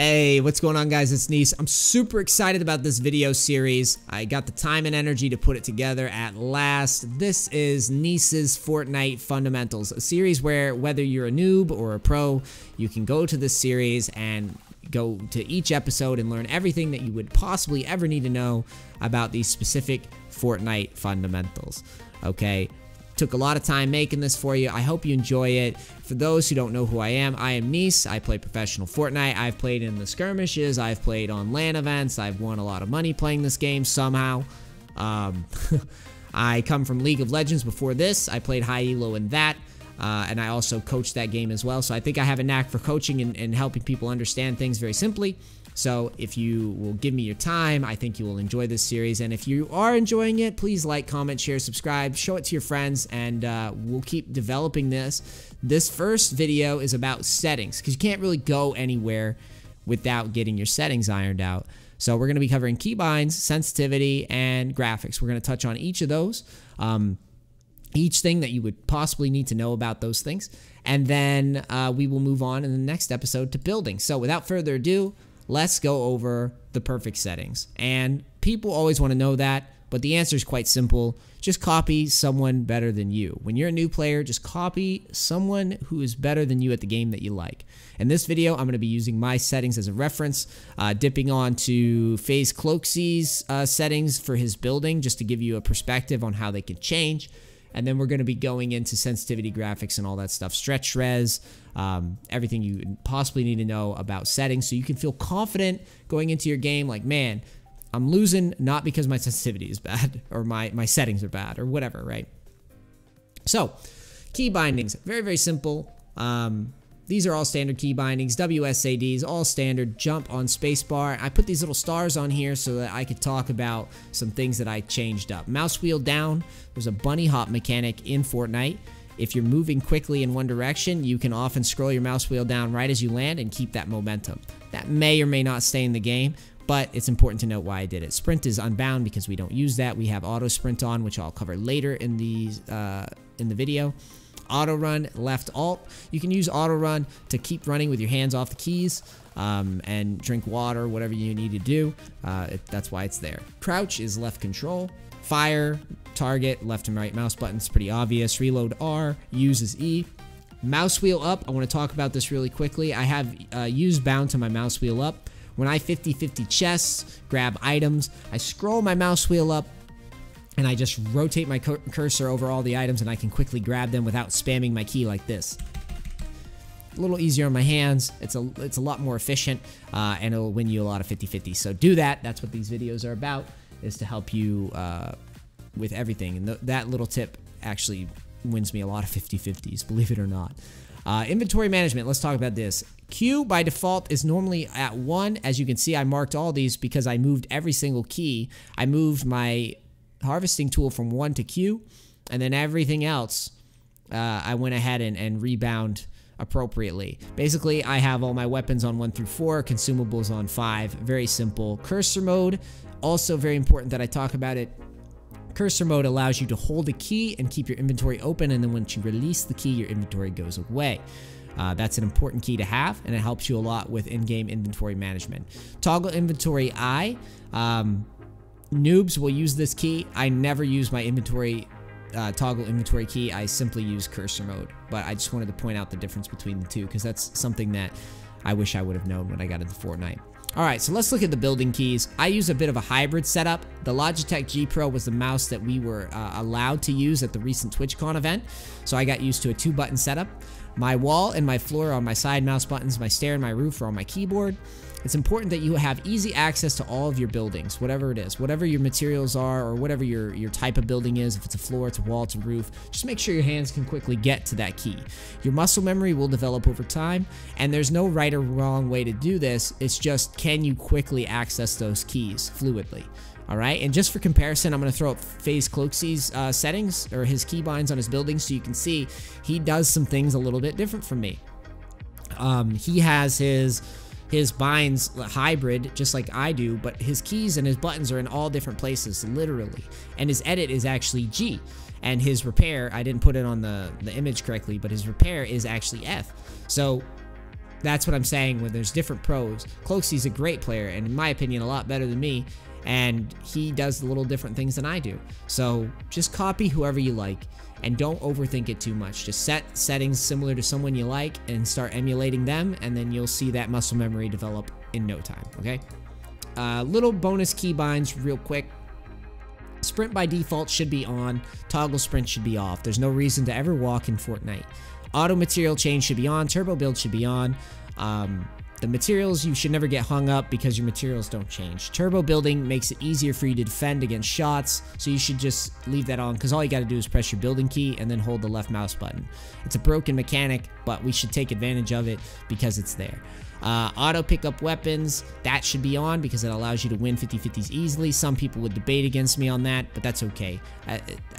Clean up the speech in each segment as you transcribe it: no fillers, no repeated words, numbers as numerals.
Hey, what's going on, guys? It's NEACE. I'm super excited about this video series. I got the time and energy to put it together at last. This is NEACE's Fortnite Fundamentals, a series where whether you're a noob or a pro, you can go to this series and go to each episode and learn everything that you would possibly ever need to know about these specific Fortnite fundamentals. Okay? Took a lot of time making this for you. I hope you enjoy it. For those who don't know who I am NEACE. I play professional Fortnite. I've played in the skirmishes. I've played on LAN events. I've won a lot of money playing this game somehow. I come from League of Legends before this. I played high elo in that. And I also coached that game as well. So I think I have a knack for coaching and helping people understand things very simply. So if you will give me your time, I think you will enjoy this series. And if you are enjoying it, please like, comment, share, subscribe, show it to your friends, and we'll keep developing this. This first video is about settings, because you can't really go anywhere without getting your settings ironed out. So we're going to be covering keybinds, sensitivity, and graphics. We're going to touch on each of those. Each thing that you would possibly need to know about those things. And then we will move on in the next episode to building. So without further ado, let's go over the perfect settings. And people always want to know that, but the answer is quite simple. Just copy someone better than you. When you're a new player, just copy someone who is better than you at the game that you like. In this video, I'm going to be using my settings as a reference, dipping on to FaZe Cloakzy's settings for his building, just to give you a perspective on how they can change. And then we're going to be going into sensitivity, graphics, and all that stuff. Stretch res, everything you possibly need to know about settings so you can feel confident going into your game like, man, I'm losing not because my sensitivity is bad or my settings are bad or whatever, right? So, key bindings, very, very simple. These are all standard key bindings. WSADs, all standard. Jump on spacebar. I put these little stars on here so that I could talk about some things that I changed up. Mouse wheel down. There's a bunny hop mechanic in Fortnite. If you're moving quickly in one direction, you can often scroll your mouse wheel down right as you land and keep that momentum. That may or may not stay in the game, but it's important to note why I did it. Sprint is unbound because we don't use that. We have auto sprint on, which I'll cover later in the video. Auto run, left alt. You can use auto run to keep running with your hands off the keys and drink water, whatever you need to do. That's why it's there. Crouch is left control. Fire, target, left and right mouse buttons, pretty obvious. Reload R, use is E. Mouse wheel up, I want to talk about this really quickly. I have use bound to my mouse wheel up. When I 50-50 chests, grab items, I scroll my mouse wheel up, and I just rotate my cursor over all the items and I can quickly grab them without spamming my key like this. A little easier on my hands. It's a lot more efficient and it'll win you a lot of 50-50. So do that. That's what these videos are about, is to help you with everything. And that little tip actually wins me a lot of 50-50s, believe it or not. Inventory management, let's talk about this. Q by default is normally at 1. As you can see, I marked all these because I moved every single key. I moved my harvesting tool from 1 to Q, and then everything else I went ahead and rebound appropriately. Basically, I have all my weapons on 1 through 4, consumables on 5. Very simple. Cursor mode, also very important that I talk about it. Cursor mode allows you to hold a key and keep your inventory open, and then once you release the key, your inventory goes away. That's an important key to have, and it helps you a lot with in-game inventory management. Toggle inventory I. Noobs will use this key. I never use my inventory toggle inventory key. I simply use cursor mode. But I just wanted to point out the difference between the two because that's something that I wish I would have known when I got into Fortnite. Alright, so let's look at the building keys. I use a bit of a hybrid setup. The Logitech G Pro was the mouse that we were allowed to use at the recent TwitchCon event, so I got used to a 2-button setup. My wall and my floor are on my side mouse buttons. My stair and my roof are on my keyboard. It's important that you have easy access to all of your buildings, whatever it is, whatever your materials are or whatever your type of building is. If it's a floor, it's a wall, it's a roof, just make sure your hands can quickly get to that key. Your muscle memory will develop over time, and there's no right or wrong way to do this. It's just, can you quickly access those keys fluidly? All right, and just for comparison, I'm going to throw up FaZe Cloakzy's settings or his keybinds on his building so you can see he does some things a little bit different from me. He has his binds hybrid just like I do, but his keys and his buttons are in all different places, literally. And his edit is actually G. And his repair, I didn't put it on the image correctly, but his repair is actually F. So that's what I'm saying when there's different pros. Cloakzy's a great player, and in my opinion, a lot better than me, and he does little different things than I do. So just copy whoever you like, and don't overthink it too much. Just set settings similar to someone you like and start emulating them, and then you'll see that muscle memory develop in no time, okay? Little bonus keybinds real quick. Sprint by default should be on. Toggle sprint should be off. There's no reason to ever walk in Fortnite. Auto material change should be on. Turbo build should be on. The materials, you should never get hung up because your materials don't change. Turbo building makes it easier for you to defend against shots, so you should just leave that on, because all you got to do is press your building key and then hold the left mouse button. It's a broken mechanic, but we should take advantage of it because it's there. Auto pick up weapons, that should be on because it allows you to win 50-50s easily. Some people would debate against me on that, but that's okay.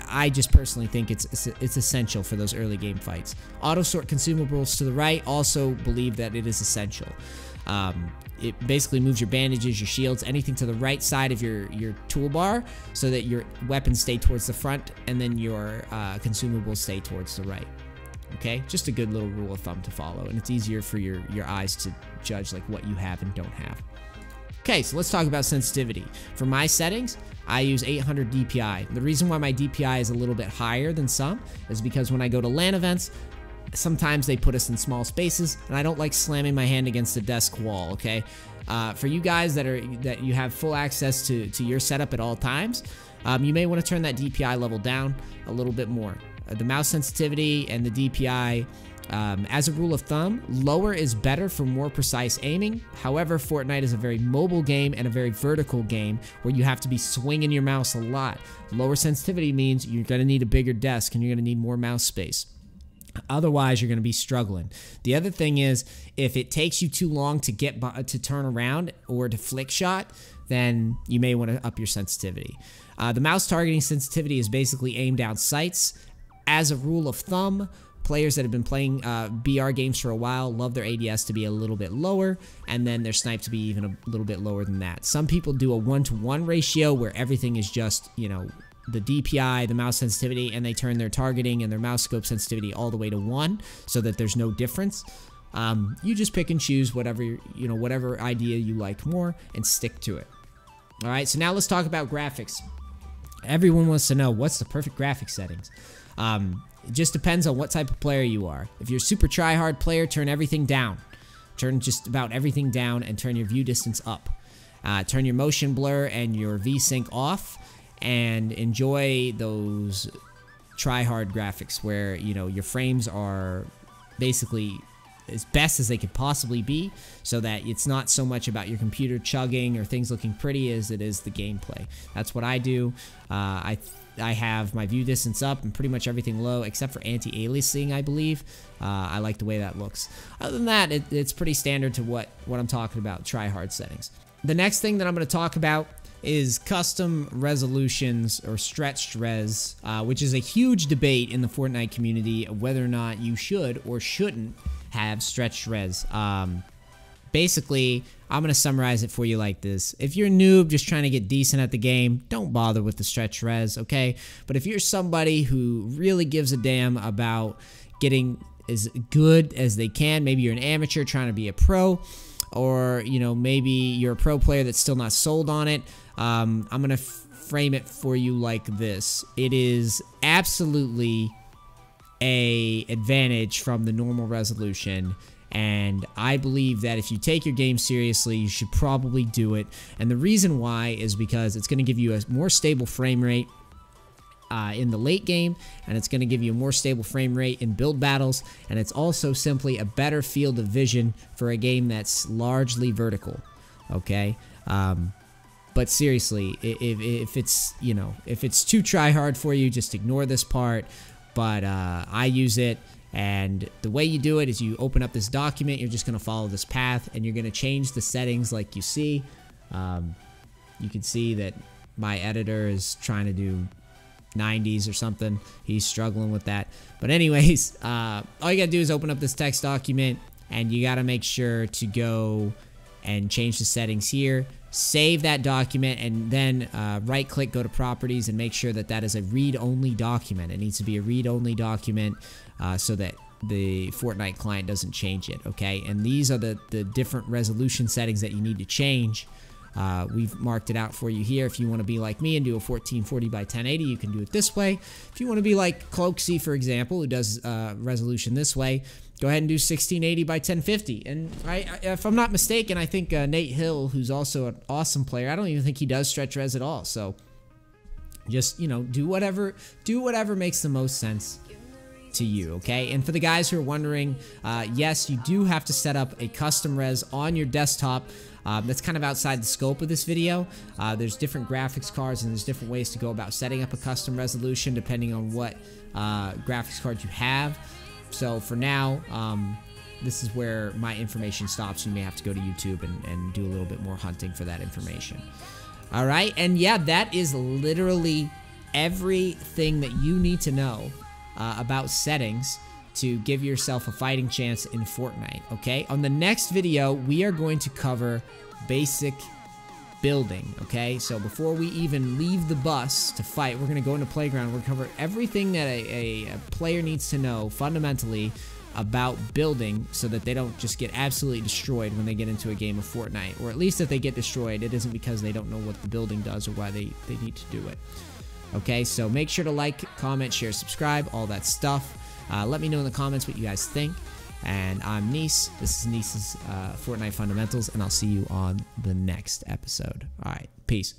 I just personally think it's essential for those early game fights. Auto sort consumables to the right, also believe that it is essential. It basically moves your bandages, your shields, anything to the right side of your toolbar so that your weapons stay towards the front and then your consumables stay towards the right. Okay, just a good little rule of thumb to follow, and it's easier for your eyes to judge like what you have and don't have. Okay, so let's talk about sensitivity. For my settings, I use 800 DPI. The reason why my DPI is a little bit higher than some is because when I go to LAN events, sometimes they put us in small spaces, and I don't like slamming my hand against the desk wall, okay? For you guys that you have full access to your setup at all times, you may want to turn that DPI level down a little bit more. The mouse sensitivity and the DPI, as a rule of thumb, lower is better for more precise aiming. However, Fortnite is a very mobile game and a very vertical game where you have to be swinging your mouse a lot. Lower sensitivity means you're going to need a bigger desk and you're going to need more mouse space. Otherwise, you're going to be struggling. The other thing is, if it takes you too long to turn around or to flick shot, then you may want to up your sensitivity. The mouse targeting sensitivity is basically aim down sights. As a rule of thumb, players that have been playing BR games for a while love their ADS to be a little bit lower, and then their snipe to be even a little bit lower than that. Some people do a 1-to-1 ratio where everything is just, you know, the DPI, the mouse sensitivity, and they turn their targeting and their mouse scope sensitivity all the way to 1 so that there's no difference. You just pick and choose whatever idea you like more and stick to it. All right, so now let's talk about graphics. Everyone wants to know, what's the perfect graphics settings? It just depends on what type of player you are. If you're a super try-hard player, turn everything down. Turn just about everything down and turn your view distance up. Turn your motion blur and your V-Sync off, and enjoy those try-hard graphics where, you know, your frames are basically as best as they could possibly be, so that it's not so much about your computer chugging or things looking pretty as it is the gameplay. That's what I do. I have my view distance up and pretty much everything low except for anti-aliasing, I believe. I like the way that looks. Other than that, it's pretty standard to what I'm talking about, try-hard settings. The next thing that I'm going to talk about is custom resolutions or stretched res, which is a huge debate in the Fortnite community of whether or not you should or shouldn't have stretched res. Basically, I'm going to summarize it for you like this. If you're a noob just trying to get decent at the game, don't bother with the stretch res, okay? But if you're somebody who really gives a damn about getting as good as they can, maybe you're an amateur trying to be a pro, or, you know, maybe you're a pro player that's still not sold on it, I'm going to frame it for you like this. It is absolutely an advantage from the normal resolution, and I believe that if you take your game seriously, you should probably do it. And the reason why is because it's going to give you a more stable frame rate in the late game, and it's going to give you a more stable frame rate in build battles, and it's also simply a better field of vision for a game that's largely vertical, okay? But seriously, if it's, you know, if it's too try hard for you, just ignore this part. But I use it, and the way you do it is you open up this document. You're just going to follow this path, and you're going to change the settings like you see. You can see that my editor is trying to do 90s or something. He's struggling with that. But anyways, all you got to do is open up this text document, and you got to make sure to go and change the settings here. Save that document, and then right click, go to properties, and make sure that that is a read-only document. It needs to be a read-only document so that the Fortnite client doesn't change it, okay? And these are the different resolution settings that you need to change. We've marked it out for you here. If you want to be like me and do a 1440 by 1080, you can do it this way. If you want to be like Cloaksy, for example, who does resolution this way, go ahead and do 1680 by 1050. And if I'm not mistaken, I think Nate Hill, who's also an awesome player, I don't even think he does stretch res at all. So just, you know, do whatever makes the most sense to you, okay? And for the guys who are wondering, yes, you do have to set up a custom res on your desktop. That's kind of outside the scope of this video. There's different graphics cards and there's different ways to go about setting up a custom resolution depending on what graphics card you have. So for now, this is where my information stops. You may have to go to YouTube and do a little bit more hunting for that information. All right, and yeah, that is literally everything that you need to know about settings to give yourself a fighting chance in Fortnite, okay? On the next video, we are going to cover basic building, okay? So before we even leave the bus to fight, we're gonna go into Playground. We're gonna cover everything that a player needs to know fundamentally about building so that they don't just get absolutely destroyed when they get into a game of Fortnite. Or at least if they get destroyed, it isn't because they don't know what the building does or why they need to do it. Okay, so make sure to like, comment, share, subscribe, all that stuff. Let me know in the comments what you guys think. And I'm NEACE. This is NEACE's Fortnite Fundamentals, and I'll see you on the next episode. All right, peace.